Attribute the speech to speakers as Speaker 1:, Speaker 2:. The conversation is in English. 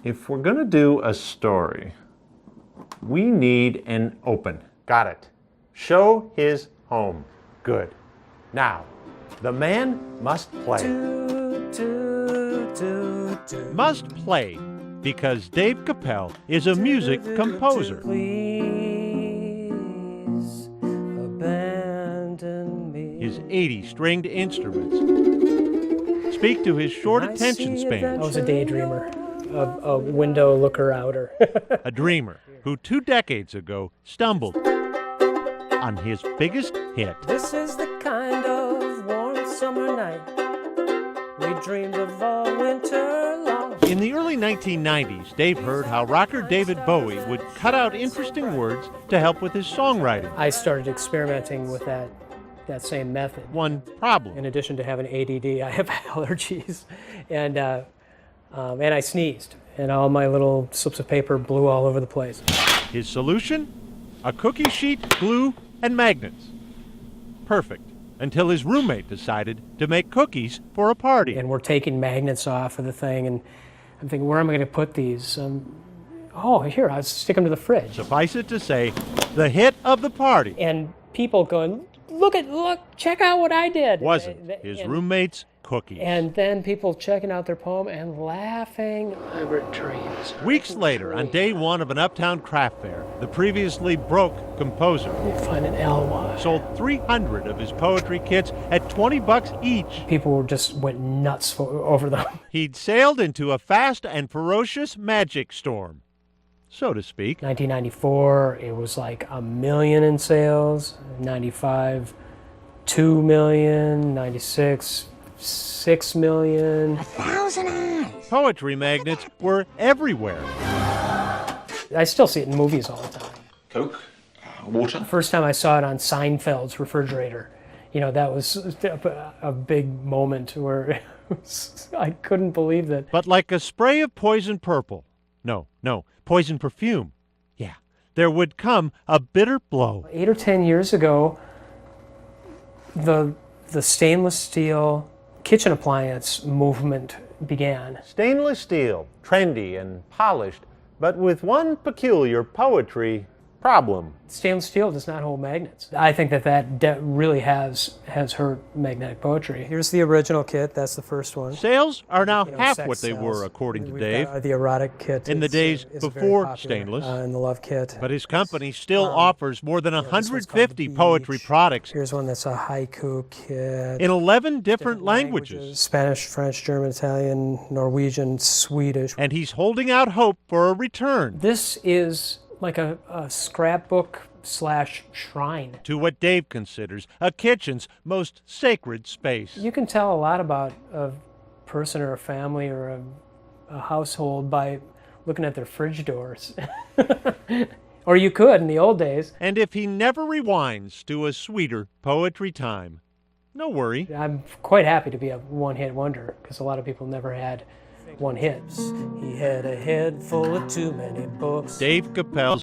Speaker 1: If we're going to do a story, we need an open. Got it. Show his home. Good. Now, the man must play.
Speaker 2: Must play, because Dave Chappelle is a music composer. His 80 stringed instruments speak to his short attention span.
Speaker 3: I was a daydreamer, a window looker-outer.
Speaker 2: A dreamer who 2 decades ago stumbled on his biggest hit.
Speaker 3: This is the kind of warm summer night we dreamed of all winter long.
Speaker 2: In the early 1990s, Dave heard how rocker David Bowie would cut out interesting words to help with his songwriting.
Speaker 3: I started experimenting with that same method.
Speaker 2: One problem.
Speaker 3: In addition to having ADD, I have allergies, and I sneezed, and all my little slips of paper blew all over the place.
Speaker 2: His solution? A cookie sheet, glue, and magnets. Perfect. Until his roommate decided to make cookies for a party.
Speaker 3: And we're taking magnets off of the thing, and I'm thinking, where am I going to put these? Oh, here, I'll stick them to the fridge.
Speaker 2: Suffice it to say, the hit of the party.
Speaker 3: And people going, look, check out what I did.
Speaker 2: Wasn't his roommate's cookies.
Speaker 3: And then people checking out their poem and laughing. Hybrid dreams.
Speaker 2: Weeks later, on day one of an uptown craft fair, the previously broke composer
Speaker 3: You find an L.Y.
Speaker 2: sold 300 of his poetry kits at $20 each.
Speaker 3: People just went nuts over them.
Speaker 2: He'd sailed into a fast and ferocious magic storm, so to speak.
Speaker 3: 1994, it was like 1 million in sales. 95, 2 million. 96, 6 million.
Speaker 4: 1,000 eyes.
Speaker 2: Poetry magnets were everywhere.
Speaker 3: I still see it in movies all the time.
Speaker 5: Coke, water.
Speaker 3: First time I saw it on Seinfeld's refrigerator, that was a big moment where I couldn't believe that.
Speaker 2: But like a spray of poison purple, no, poison perfume, yeah, there would come a bitter blow.
Speaker 3: 8 or 10 years ago, the stainless steel kitchen appliance movement began.
Speaker 1: Stainless steel, trendy and polished, but with one peculiar poetry problem.
Speaker 3: Stainless steel does not hold magnets. I think that really has hurt magnetic poetry. Here's the original kit. That's the first one.
Speaker 2: Sales are now half
Speaker 3: sex
Speaker 2: what they
Speaker 3: sells.
Speaker 2: were, according to
Speaker 3: We've
Speaker 2: Dave,
Speaker 3: got the erotic kit.
Speaker 2: in the days
Speaker 3: is very
Speaker 2: before
Speaker 3: popular,
Speaker 2: stainless.
Speaker 3: and the love kit.
Speaker 2: But his company still offers more than
Speaker 3: this one's called
Speaker 2: 150
Speaker 3: The
Speaker 2: poetry
Speaker 3: Beach.
Speaker 2: products
Speaker 3: Here's one that's a haiku kit.
Speaker 2: in 11 different languages.
Speaker 3: Spanish, French, German, Italian, Norwegian, Swedish.
Speaker 2: And he's holding out hope for a return
Speaker 3: This is like a scrapbook / shrine.
Speaker 2: to what Dave considers a kitchen's most sacred space.
Speaker 3: You can tell a lot about a person or a family or a household by looking at their fridge doors. Or you could in the old days.
Speaker 2: And if he never rewinds to a sweeter poetry time, no worry.
Speaker 3: I'm quite happy to be a one-hit wonder because a lot of people never had one hit. He had a head full of too many books.
Speaker 2: Dave Chappelle's